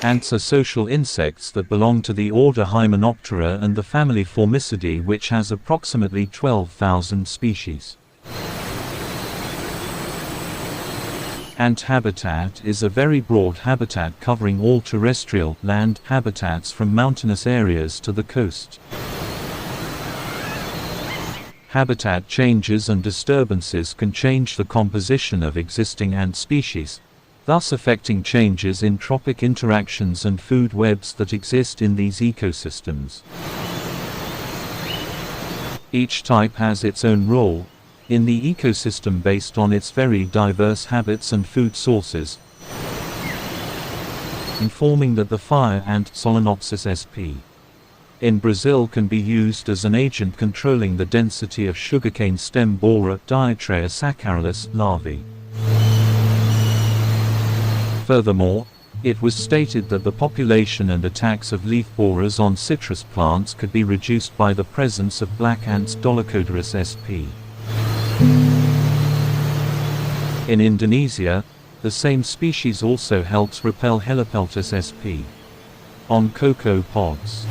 Ants are social insects that belong to the order Hymenoptera and the family Formicidae, which has approximately 12,000 species. Ant habitat is a very broad habitat covering all terrestrial, land habitats from mountainous areas to the coast. Habitat changes and disturbances can change the composition of existing ant species, thus affecting changes in trophic interactions and food webs that exist in these ecosystems. Each type has its own role in the ecosystem based on its very diverse habits and food sources, informing that the fire ant Solenopsis sp. in Brazil can be used as an agent controlling the density of sugarcane stem borer Diatrea saccharilis larvae. Furthermore, it was stated that the population and attacks of leaf borers on citrus plants could be reduced by the presence of black ants Dolichoderus sp. In Indonesia, the same species also helps repel Helopeltis sp. on cocoa pods.